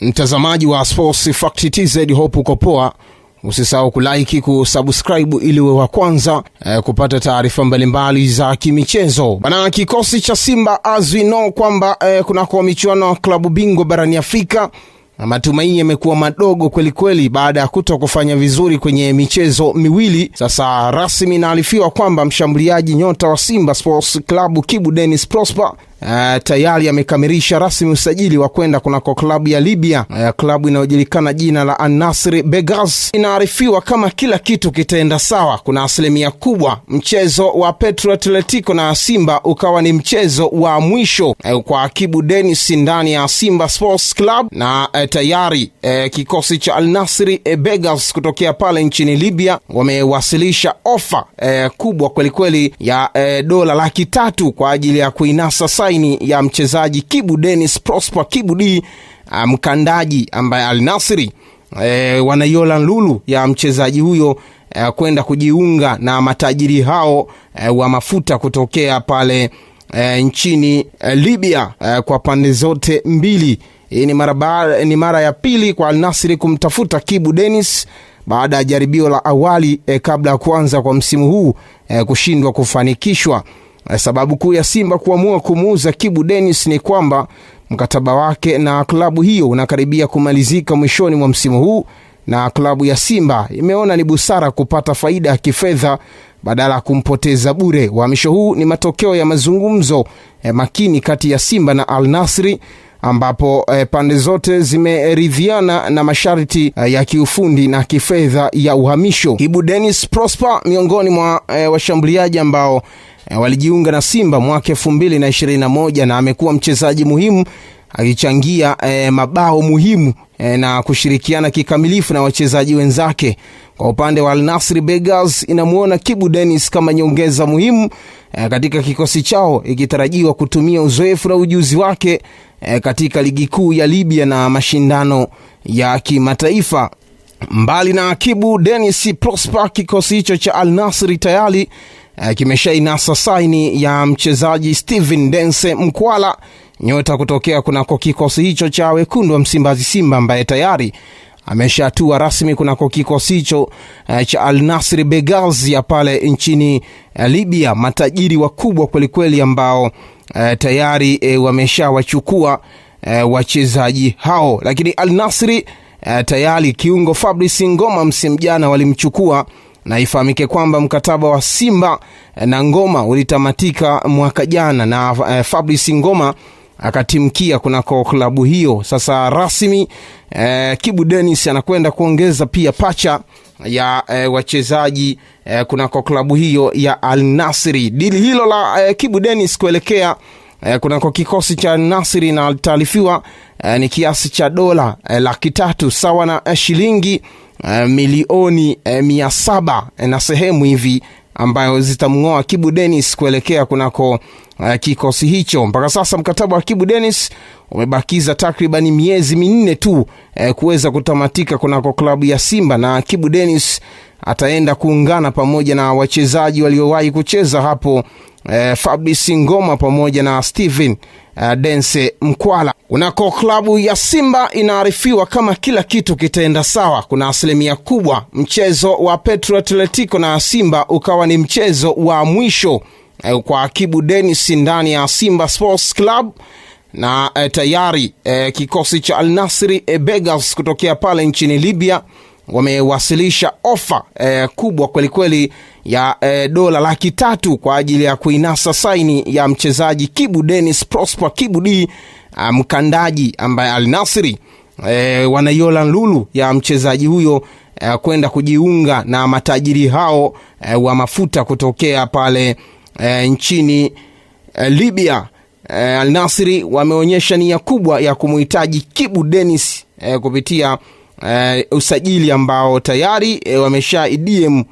Mtazamaji wa Sports Fact TZ, hope uko poa. Usisahau kulike, kusubscribe ili uwe wa kwanza kupata taarifa mbalimbali za kimichezo. Bana, kikosi cha Simba as we know kwamba kunako michuano klabu bingwa barani Afrika, matumaini yamekuwa madogo kweli kweli baada ya kutokufanya vizuri kwenye michezo miwili. Sasa rasmi inaarifiwa kwamba mshambuliaji nyota wa Simba Sports Club Kibu Denis Prosper tayari amekamilisha rasmi usajili wa kwenda kunako klabu ya Libya, klabu inayojulikana jina la Al Nassr Begas. Inaarifiwa kama kila kitu kitaenda sawa, kuna asilimia kubwa mchezo wa Petro Atletico na Simba ukawa ni mchezo wa mwisho kwa Kibu Denis ndani ya Simba Sports Club, na tayari kikosi cha Al Nassr Begas kutokea pale nchini Libya wamewasilisha ofa kubwa kweli kweli ya dola 300,000 kwa ajili ya kuinasa saini ya mchezaji Kibu Denis Prosper Kibu D, mkandaji ambaye Al Nassr wanayola lulu ya mchezaji huyo kwenda kujiunga na matajiri hao wa mafuta kutokea pale nchini Libya. Kwa pande zote mbili, ni mara ya pili kwa Al Nassr kumtafuta Kibu Denis baada ya jaribio la awali kabla ya kuanza kwa msimu huu kushindwa kufanikishwa. Sababu kuu ya Simba kuamua kumuuza Kibu Denis ni kwamba mkataba wake na klabu hiyo unakaribia kumalizika mwishoni mwa msimu huu, na klabu ya Simba imeona ni busara kupata faida ya kifedha badala ya kumpoteza bure. Uhamisho huu ni matokeo ya mazungumzo makini kati ya Simba na Al Nassr, ambapo pande zote zimeridhiana na masharti ya kiufundi na kifedha ya uhamisho. Kibu Denis Prosper miongoni mwa washambuliaji ambao walijiunga na Simba mwaka 2021 na amekuwa mchezaji muhimu akichangia mabao muhimu na kushirikiana kikamilifu na wachezaji wenzake. Kwa upande wa Al Nassr Begas inamuona Kibu Denis kama nyongeza muhimu katika kikosi chao, ikitarajiwa kutumia uzoefu na ujuzi wake katika ligi kuu ya Libya na mashindano ya kimataifa. Mbali na Kibu Denis Prosper, kikosi hicho cha Al Nassr tayari kimeshainasa saini ya mchezaji Steven Dense Mkwala, nyota kutokea kunako kikosi hicho cha wekundu wa Msimbazi Simba, ambaye tayari ameshatua rasmi kunako kikosi hicho cha Al Nassr Begas ya pale nchini Libya. Matajiri wakubwa kweli kweli ambao tayari wameshawachukua wachezaji hao. Lakini Al Nassr tayari kiungo Fabrice Ngoma msimu jana walimchukua, na ifahamike kwamba mkataba wa Simba na Ngoma ulitamatika mwaka jana, na Fabrice Ngoma akatimkia kunako klabu hiyo. Sasa rasmi Kibu Denis anakwenda kuongeza pia pacha ya wachezaji kunako klabu hiyo ya Al Nassr. Dili hilo la Kibu Denis kuelekea kunako kikosi cha Al Nassr na taarifiwa ni kiasi cha dola 300,000 sawa na shilingi milioni 700 na sehemu hivi, ambayo zitamngoa Kibu Denis kuelekea kunako kikosi hicho. Mpaka sasa mkataba wa Kibu Denis umebakiza takriban miezi 4 tu kuweza kutamatika kunako klabu ya Simba, na Kibu Denis ataenda kuungana pamoja na wachezaji waliowahi kucheza hapo, Fabrice Ngoma pamoja na Steven Dense Mkwala. Kunako klabu ya Simba inaarifiwa kama kila kitu kitaenda sawa, kuna asilimia kubwa mchezo wa Petro Atletico na Simba ukawa ni mchezo wa mwisho kwa Kibu Denis ndani ya Simba Sports Club, na tayari kikosi cha Al Nassr Begas kutokea pale nchini Libya wamewasilisha ofa kubwa kweli kweli ya dola 300,000 kwa ajili ya kuinasa saini ya mchezaji Kibu Denis Prosper Kibu D, mkandaji ambaye Al Nassr wanayola lulu ya mchezaji huyo kwenda kujiunga na matajiri hao wa mafuta kutokea pale nchini Libya. Al Nassr wameonyesha nia kubwa ya kumuhitaji Kibu Denis kupitia usajili ambao tayari wamesha idm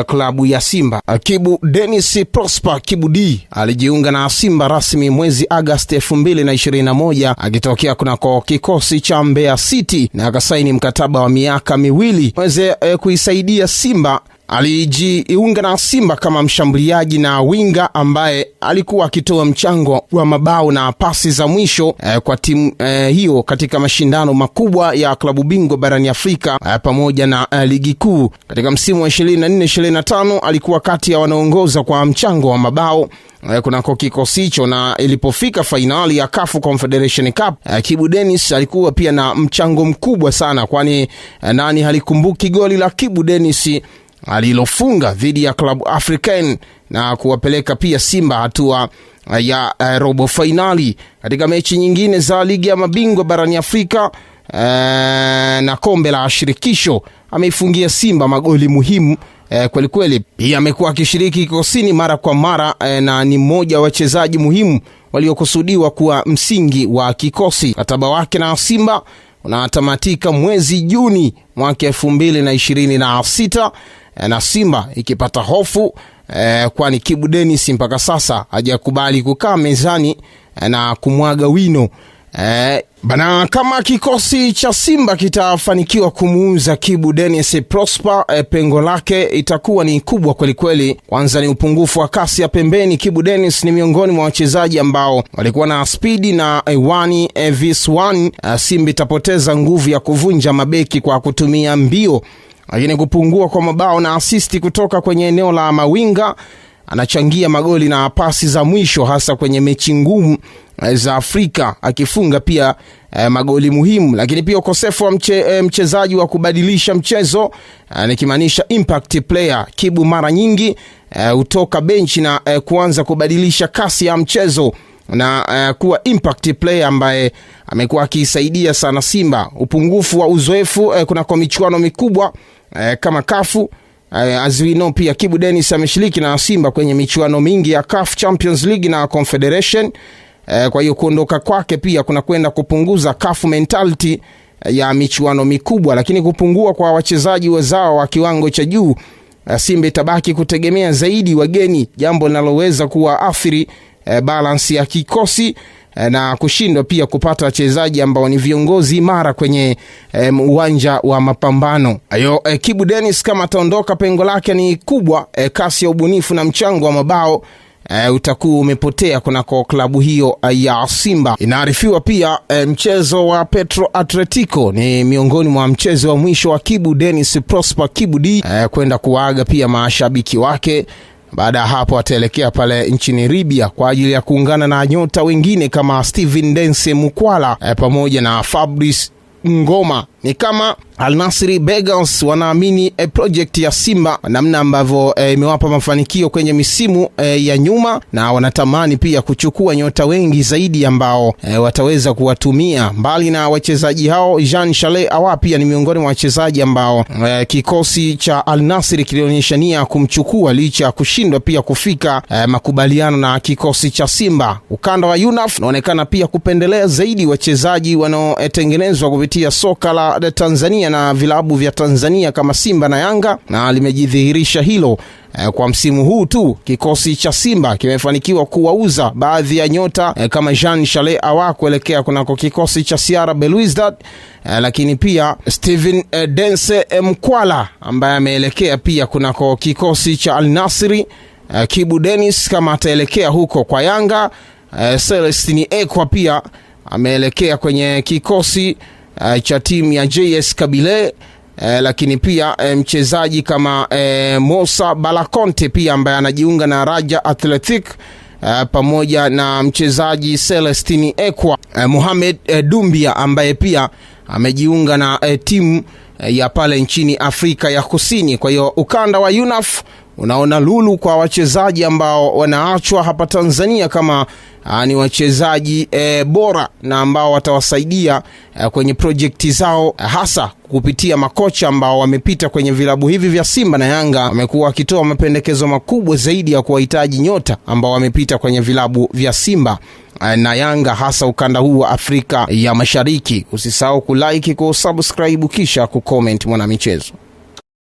klabu ya Simba. Kibu Denis Prosper Kibu D alijiunga na Simba rasmi mwezi Agosti 2021 akitokea kunako kikosi cha Mbeya City, na akasaini mkataba wa miaka 2 kuisaidia Simba alijiunga na Simba kama mshambuliaji na winga ambaye alikuwa akitoa mchango wa mabao na pasi za mwisho kwa timu hiyo katika mashindano makubwa ya klabu bingwa barani Afrika pamoja na ligi kuu. Katika msimu wa 24-25 alikuwa kati ya wanaongoza kwa mchango wa mabao kunako kikosi hicho, na ilipofika fainali ya CAF Confederation Cup, Kibu Denis alikuwa pia na mchango mkubwa sana, kwani nani halikumbuki goli la Kibu Denis alilofunga dhidi ya Club Africain na kuwapeleka pia Simba hatua ya robo finali. Katika mechi nyingine za ligi ya mabingwa barani Afrika na kombe la shirikisho ameifungia Simba magoli muhimu kweli kweli. Pia amekuwa akishiriki kikosini mara kwa mara na ni mmoja wa wachezaji muhimu waliokusudiwa kuwa msingi wa kikosi. Mkataba wake na Simba unatamatika mwezi Juni mwaka 2026 na Simba ikipata hofu kwani Kibu Denis mpaka sasa hajakubali kukaa mezani na kumwaga wino. Bana, kama kikosi cha Simba kitafanikiwa kumuuza Kibu Denis Prosper, pengo lake itakuwa ni kubwa kweli kweli. Kwanza ni upungufu wa kasi ya pembeni. Kibu Denis ni miongoni mwa wachezaji ambao walikuwa na speed na 1v1. Simba itapoteza nguvu ya kuvunja mabeki kwa kutumia mbio, lakini kupungua kwa mabao na assist kutoka kwenye eneo la mawinga. Anachangia magoli na pasi za mwisho hasa kwenye mechi ngumu za Afrika, akifunga pia magoli muhimu. Lakini pia ukosefu wa mchezaji wa kubadilisha mchezo, nikimaanisha impact player. Kibu mara nyingi utoka benchi na kuanza kubadilisha kasi ya mchezo na kuwa impact player ambaye amekuwa akisaidia sana Simba. Upungufu wa uzoefu kuna kwa michuano mikubwa kama kafu. As we know, pia Kibu Denis ameshiriki na Simba kwenye michuano mingi ya CAF Champions League na Confederation. Kwa hiyo kuondoka kwake pia kuna kwenda kupunguza CAF mentality ya michuano mikubwa. Lakini kupungua kwa wachezaji wazao wa kiwango cha juu, Simba itabaki kutegemea zaidi wageni, jambo linaloweza kuathiri balance ya kikosi na kushindwa pia kupata wachezaji ambao ni viongozi mara kwenye uwanja wa mapambano. Ayo, Kibu Denis kama ataondoka, pengo lake ni kubwa. Kasi ya ubunifu na mchango wa mabao utakuwa umepotea kunako klabu hiyo ya Simba. Inaarifiwa pia mchezo wa Petro Atletico ni miongoni mwa mchezo wa mwisho wa Kibu Denis Prosper Kibu D kwenda kuaga pia mashabiki wake. Baada ya hapo ataelekea pale nchini Libya kwa ajili ya kuungana na nyota wengine kama Steven Dense Mukwala pamoja na Fabrice Ngoma. Ni kama Al Nassr Begans wanaamini project ya Simba namna ambavyo imewapa mafanikio kwenye misimu ya nyuma, na wanatamani pia kuchukua nyota wengi zaidi ambao wataweza kuwatumia. Mbali na wachezaji hao, Jean Charles Ahoua pia ni miongoni mwa wachezaji ambao kikosi cha Al Nassr kilionyesha nia kumchukua licha kushindwa pia kufika makubaliano na kikosi cha Simba. Ukanda wa UNAF unaonekana pia kupendelea zaidi wachezaji wanaotengenezwa kupitia soka la Tanzania na vilabu vya Tanzania kama Simba na Yanga, na limejidhihirisha hilo kwa msimu huu tu. Kikosi cha Simba kimefanikiwa kuwauza baadhi ya nyota kama Jean Charles Ahoua kuelekea kunako kikosi cha CR Belouizdad, lakini pia Steven Dense Mukwala ambaye ameelekea pia kunako kikosi cha Al Nassr. Kibu Denis kama ataelekea huko kwa Yanga. Celestine Ekwa pia ameelekea kwenye kikosi cha timu ya JS Kabylie. Lakini pia mchezaji kama Moussa Balakonte pia ambaye anajiunga na Raja Athletic, pamoja na mchezaji Celestine Ekwa. Mohamed Dumbia ambaye pia amejiunga na timu ya pale nchini Afrika ya Kusini. Kwa hiyo ukanda wa UNAF unaona lulu kwa wachezaji ambao wanaachwa hapa Tanzania kama ni wachezaji bora na ambao watawasaidia kwenye projekti zao, hasa kupitia makocha ambao wamepita kwenye vilabu hivi vya Simba na Yanga. Wamekuwa wakitoa mapendekezo makubwa zaidi ya kuwahitaji nyota ambao wamepita kwenye vilabu vya Simba na Yanga, hasa ukanda huu wa Afrika ya Mashariki. Usisahau kulike, kusubscribe kisha kucomment mwana michezo.